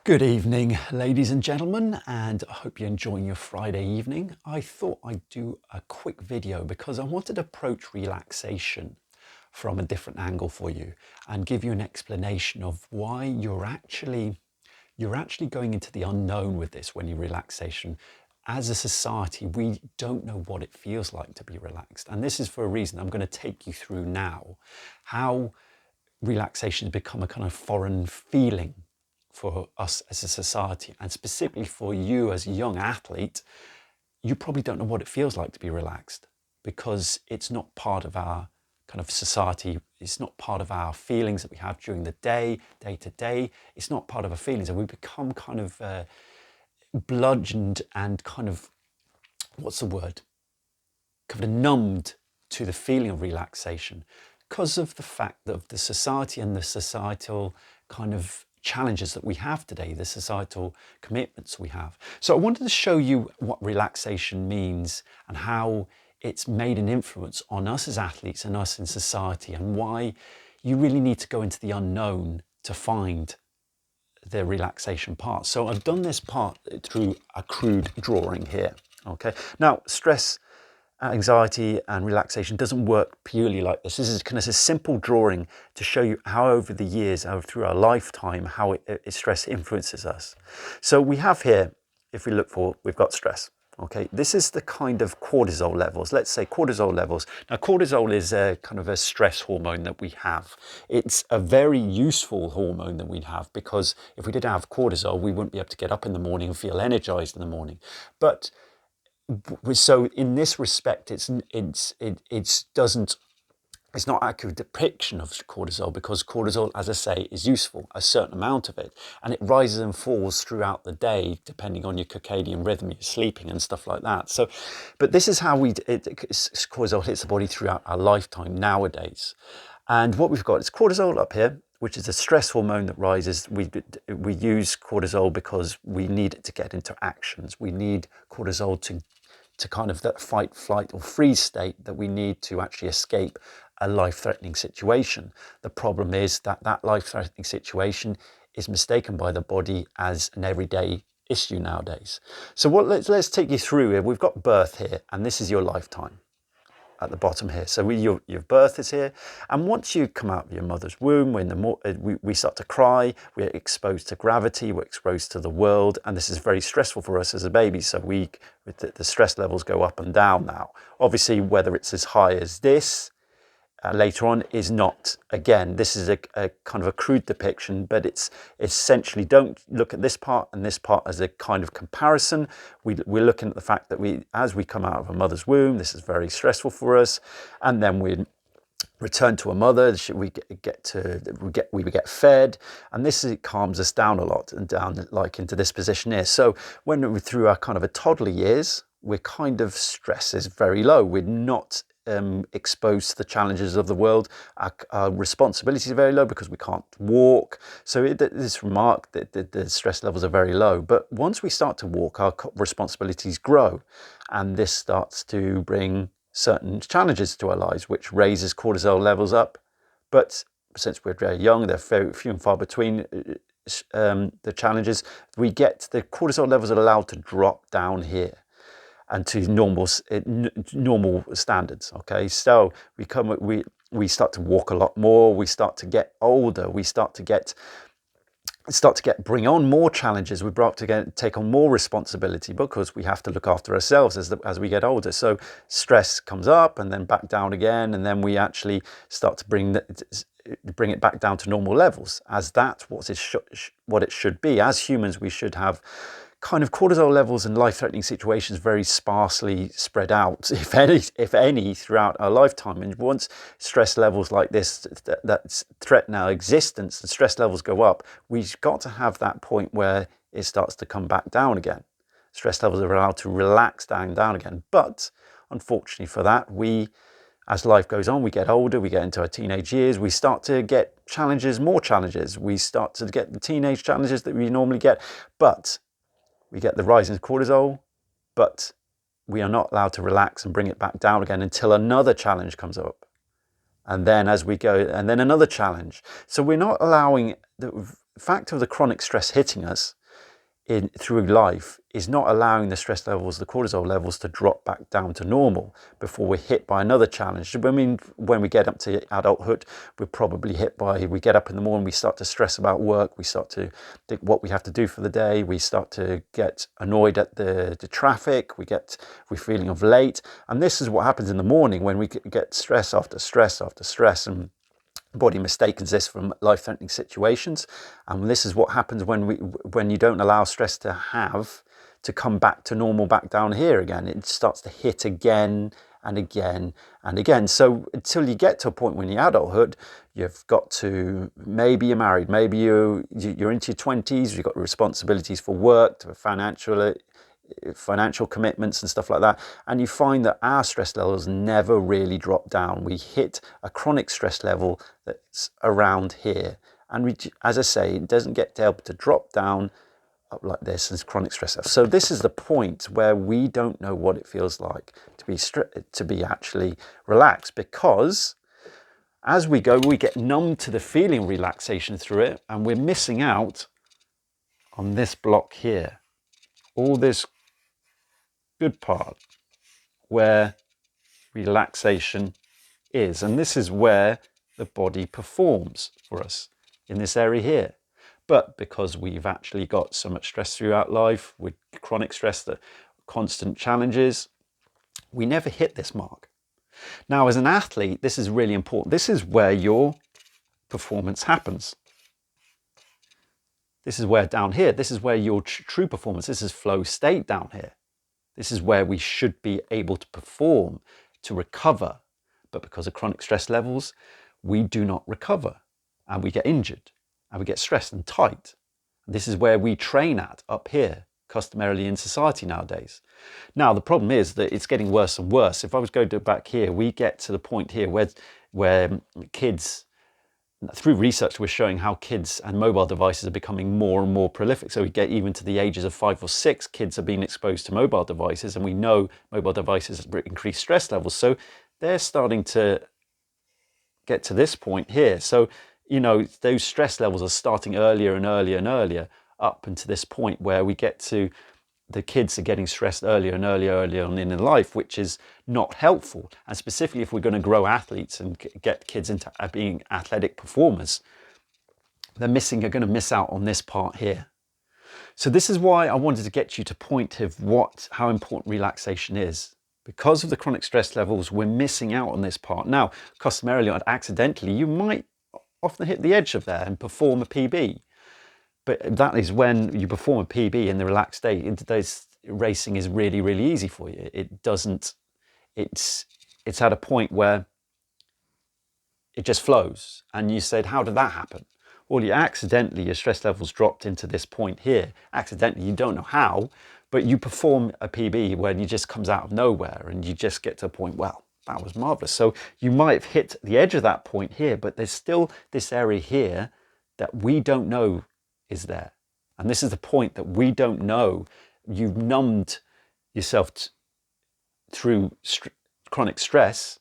Good evening, ladies and gentlemen, and I hope you're enjoying your Friday evening. I thought I'd do a quick video because I wanted to approach relaxation from a different angle for you and give you an explanation of why you're actually going into the unknown with this when you relaxation. As a society, we don't know what it feels like to be relaxed. And this is for a reason. I'm going to take you through now how relaxation has become a kind of foreign feeling for us as a society, and specifically for you as a young athlete. You probably don't know what it feels like to be relaxed because it's not part of our kind of society. It's not part of our feelings that we have during the day to day. It's not part of our feelings, and we become kind of bludgeoned and kind of, what's the word, kind of numbed to the feeling of relaxation because of the fact of the society and the societal kind of challenges that we have today, the societal commitments we have. So I wanted to show you what relaxation means and how it's made an influence on us as athletes and us in society, and why you really need to go into the unknown to find the relaxation part. So I've done this part through a crude drawing here. Okay. Now, stress, anxiety and relaxation doesn't work purely like this. This is kind of a simple drawing to show you how over the years, through our lifetime, how stress influences us. So we have here, if we look for, we've got stress. Okay, this is the kind of cortisol levels. Let's say cortisol levels. Now, cortisol is a kind of a stress hormone that we have. It's a very useful hormone that we have, because if we didn't have cortisol, we wouldn't be able to get up in the morning and feel energized in the morning. But so in this respect, it's not an accurate depiction of cortisol, because cortisol, as I say, is useful, a certain amount of it, and it rises and falls throughout the day depending on your circadian rhythm, your sleeping and stuff like that. So, but this is how cortisol hits the body throughout our lifetime nowadays. And what we've got is cortisol up here, which is a stress hormone that rises. We use cortisol because we need it to get into actions. We need cortisol to kind of that fight, flight or freeze state that we need to actually escape a life-threatening situation. The problem is that that life-threatening situation is mistaken by the body as an everyday issue nowadays. So let's take you through here. We've got birth here, and this is your lifetime at the bottom here. So your birth is here, and once you come out of your mother's womb, we start to cry, we're exposed to gravity, we're exposed to the world, and this is very stressful for us as a baby. So the stress levels go up and down now. Obviously, whether it's as high as this later on is not. Again, this is a kind of a crude depiction, but it's essentially, don't look at this part and this part as a kind of comparison. We're looking at the fact that as we come out of a mother's womb, this is very stressful for us, and then we return to a mother. We get fed, and it calms us down a lot, and down like into this position here. So when we're through our kind of a toddler years, we're kind of, stress is very low. We're not exposed to the challenges of the world. Our responsibilities are very low because we can't walk. So this remark that the stress levels are very low. But once we start to walk, our responsibilities grow, and this starts to bring certain challenges to our lives, which raises cortisol levels up. But since we're very young, they're very few and far between. The challenges, the cortisol levels are allowed to drop down here and to normal standards. Okay, so we start to walk a lot more. We start to get older. We start to bring on more challenges. We start to take on more responsibility because we have to look after ourselves as we get older. So stress comes up and then back down again, and then we actually start to bring it back down to normal levels, as that's what it should be. As humans, we should have kind of cortisol levels in life-threatening situations very sparsely spread out, if any, throughout our lifetime. And once stress levels like this that threaten our existence, the stress levels go up, we've got to have that point where it starts to come back down again. Stress levels are allowed to relax down again. But unfortunately for that, as life goes on, we get older, we get into our teenage years, we start to get more challenges. We start to get the teenage challenges that we normally get, but we get the rise in cortisol, but we are not allowed to relax and bring it back down again until another challenge comes up. And then as we go, and then another challenge. So we're not allowing, the fact of the chronic stress hitting us through life is not allowing the stress levels, the cortisol levels, to drop back down to normal before we're hit by another challenge. I mean, when we get up to adulthood, we're probably hit by, we get up in the morning, we start to stress about work, we start to think what we have to do for the day, we start to get annoyed at the traffic, we're feeling of late. And this is what happens in the morning when we get stress after stress after stress, and body mistakes this from life-threatening situations. And this is what happens when you don't allow stress to come back to normal, back down here again. It starts to hit again and again and again. So until you get to a point when you're adulthood, you've got to, maybe you're married, maybe you're into your 20s, you've got responsibilities for work, to financial commitments and stuff like that, and you find that our stress levels never really drop down. We hit a chronic stress level that's around here, and as I say, it doesn't get able to drop down up like this as chronic stress level. So this is the point where we don't know what it feels like to be actually relaxed, because as we go, we get numb to the feeling of relaxation through it, and we're missing out on this block here, all this good part where relaxation is. And this is where the body performs for us, in this area here. But because we've actually got so much stress throughout life, with chronic stress, the constant challenges, we never hit this mark. Now, as an athlete, this is really important. This is where your performance happens. This is where down here, this is where your true performance, this is flow state down here. This is where we should be able to perform, to recover. But because of chronic stress levels, we do not recover, and we get injured, and we get stressed and tight. This is where we train at, up here, customarily in society nowadays. Now, the problem is that it's getting worse and worse. If I was going to go back here, we get to the point here where kids, through research, we're showing how kids and mobile devices are becoming more and more prolific. So we get even to the ages of 5 or 6, kids are being exposed to mobile devices, and we know mobile devices increase stress levels. So they're starting to get to this point here. So, you know, those stress levels are starting earlier and earlier and earlier, up into this point where we get to the kids are getting stressed earlier and earlier on in life, which is not helpful. And specifically, if we're going to grow athletes and get kids into being athletic performers, they're going to miss out on this part here. So this is why I wanted to get you to point of how important relaxation is. Because of the chronic stress levels, we're missing out on this part. Now, customarily or accidentally, you might often hit the edge of there and perform a PB. But that is when you perform a PB in the relaxed state, racing is really, really easy for you. It's at a point where it just flows. And you said, how did that happen? Well, your stress levels dropped into this point here. Accidentally, you don't know how, but you perform a PB when it just comes out of nowhere, and you just get to a point, well, that was marvelous. So you might have hit the edge of that point here, but there's still this area here that we don't know is there. And this is the point that we don't know. You've numbed yourself through chronic stress,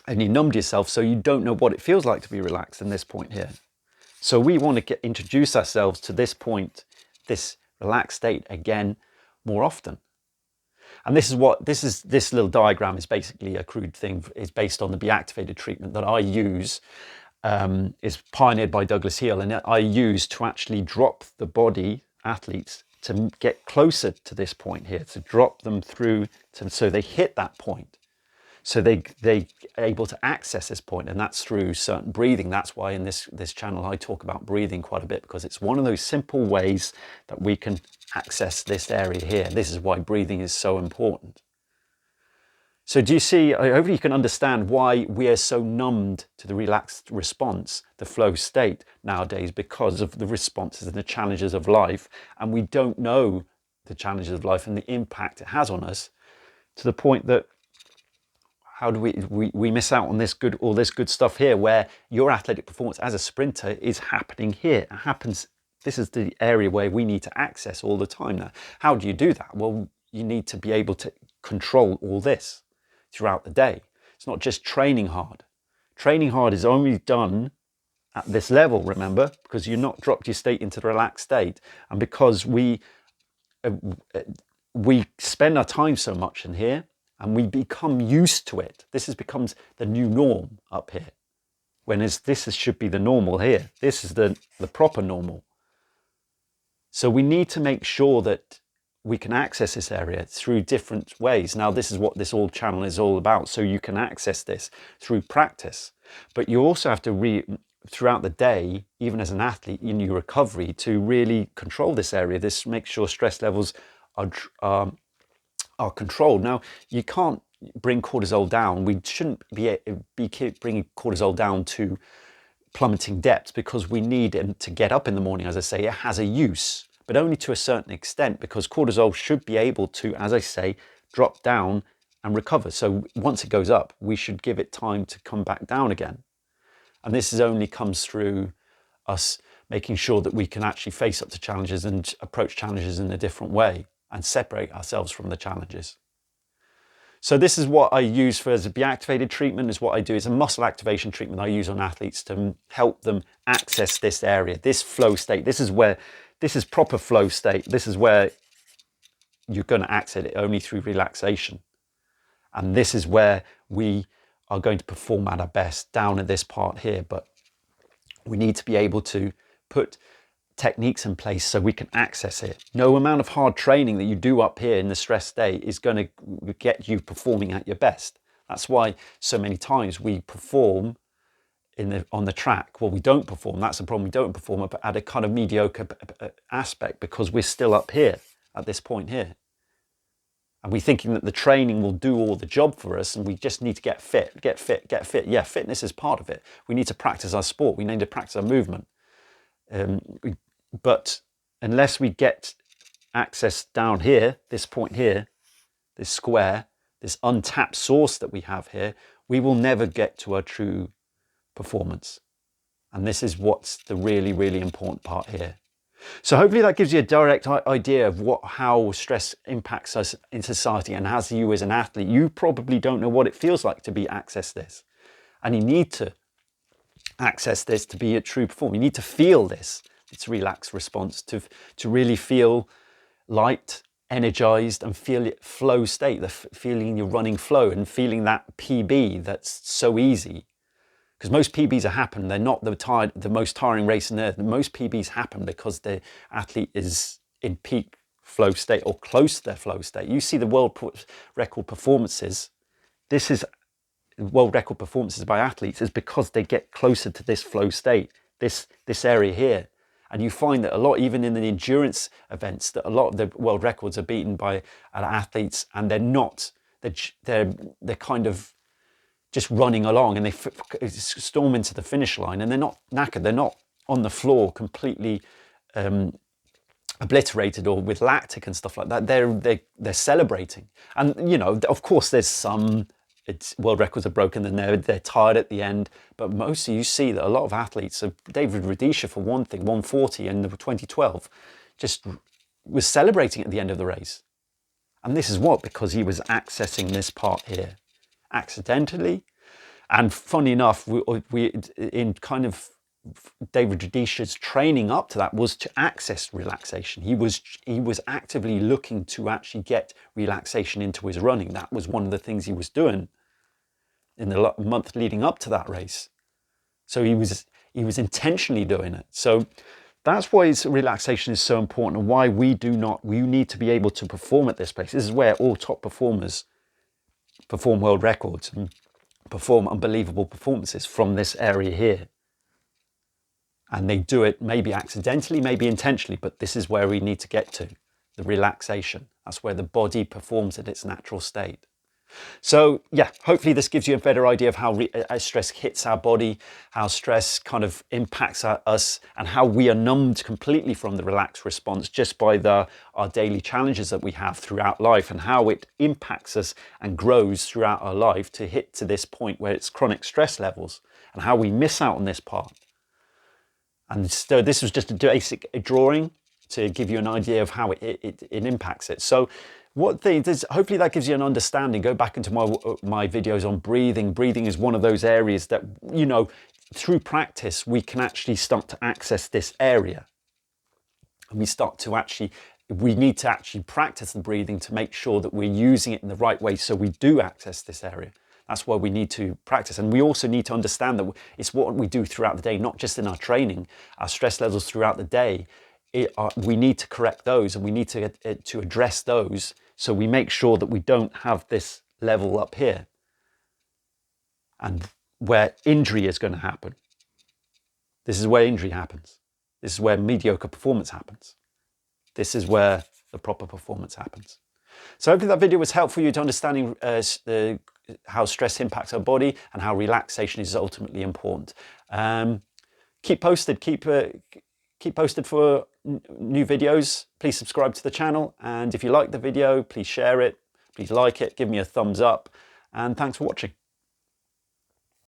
and you numbed yourself, so you don't know what it feels like to be relaxed in this point here. So we want to introduce ourselves to this point, this relaxed state again, more often. And this little diagram is basically a crude thing. It's based on the Be Activated treatment that I use. Is pioneered by Douglas Heel, and I use to actually drop the body, athletes, to get closer to this point here, to drop them through, so they hit that point. So they able to access this point, and that's through certain breathing. That's why in this channel I talk about breathing quite a bit, because it's one of those simple ways that we can access this area here. This is why breathing is so important. So do you see, hopefully you can understand why we are so numbed to the relaxed response, the flow state nowadays, because of the responses and the challenges of life. And we don't know the challenges of life and the impact it has on us, to the point that how do we miss out on all this good stuff here, where your athletic performance as a sprinter is happening here. It happens, this is the area where we need to access all the time now. How do you do that? Well, you need to be able to control all this throughout the day. It's not just training hard. Training hard is only done at this level, remember, because you're not dropped your state into the relaxed state. And because we spend our time so much in here and we become used to it, this becomes the new norm up here. Should be the normal here. This is the proper normal. So we need to make sure that we can access this area through different ways. Now, this is what this all channel is all about. So you can access this through practice, but you also have to throughout the day, even as an athlete in your recovery, to really control this area. This makes sure stress levels are controlled. Now, you can't bring cortisol down. We shouldn't be bringing cortisol down to plummeting depths, because we need it to get up in the morning. As I say, it has a use, but only to a certain extent, because cortisol should be able to, as I say, drop down and recover. So once it goes up, we should give it time to come back down again. And this only comes through us making sure that we can actually face up to challenges and approach challenges in a different way and separate ourselves from the challenges. So this is what I use as a be-activated treatment, is what I do. It's a muscle activation treatment I use on athletes to help them access this area, this flow state. This is proper flow state. This is where you're going to access it only through relaxation. And this is where we are going to perform at our best, down at this part here. But we need to be able to put techniques in place so we can access it. No amount of hard training that you do up here in the stress state is going to get you performing at your best. That's why so many times we perform on the track. Well, we don't perform. That's the problem. We don't perform at a kind of mediocre aspect, because we're still up here at this point here. And we're thinking that the training will do all the job for us, and we just need to get fit, get fit, get fit. Yeah, fitness is part of it. We need to practice our sport. We need to practice our movement. But unless we get access down here, this point here, this square, this untapped source that we have here, we will never get to our true performance. And this is what's the really, really important part here. So hopefully that gives you a direct idea of how stress impacts us in society. And as you as an athlete, you probably don't know what it feels like to access this. And you need to access this to be a true performer. You need to feel this. It's a relaxed response to really feel light, energized, and feel it flow state, the feeling you're running flow and feeling that PB that's so easy. Because most PBs happen, they're not the most tiring race on earth. Most PBs happen because the athlete is in peak flow state or close to their flow state. You see the world record performances. This is world record performances by athletes is because they get closer to this flow state, this area here. And you find that a lot, even in the endurance events, that a lot of the world records are beaten by athletes, and they're kind of just running along, and they storm into the finish line, and they're not knackered. They're not on the floor completely obliterated or with lactic and stuff like that. They're celebrating, and of course, there's some. World records are broken and they're tired at the end, but mostly you see that a lot of athletes, so David Rudisha for one thing, 140 in the 2012, just was celebrating at the end of the race. And this is because he was accessing this part here accidentally. And funny enough, we in kind of David Rudisha's training up to that was to access relaxation. He was actively looking to actually get relaxation into his running. That was one of the things he was doing in the month leading up to that race. So he was intentionally doing it. So that's why relaxation is so important, and why we need to be able to perform at this place. This is where all top performers perform world records and perform unbelievable performances, from this area here. And they do it maybe accidentally, maybe intentionally, but this is where we need to get to, the relaxation. That's where the body performs at its natural state. So yeah, hopefully this gives you a better idea of how stress hits our body, how stress kind of impacts us, and how we are numbed completely from the relaxed response just by our daily challenges that we have throughout life, and how it impacts us and grows throughout our life to hit to this point where it's chronic stress levels, and how we miss out on this part. And so this was just a basic drawing to give you an idea of how it impacts it. So hopefully that gives you an understanding. Go back into my videos on breathing. Breathing is one of those areas that, through practice, we can actually start to access this area. And we need to actually practice the breathing to make sure that we're using it in the right way so we do access this area. That's why we need to practice. And we also need to understand that it's what we do throughout the day, not just in our training, our stress levels throughout the day. We need to correct those, and we need to address those so we make sure that we don't have this level up here and where injury is going to happen. This is where injury happens. This is where mediocre performance happens. This is where the proper performance happens. So hopefully that video was helpful for you to understanding how stress impacts our body and how relaxation is ultimately important. Keep posted. Keep posted for new videos. Please subscribe to the channel. And if you like the video, please share it. Please like it. Give me a thumbs up. And thanks for watching.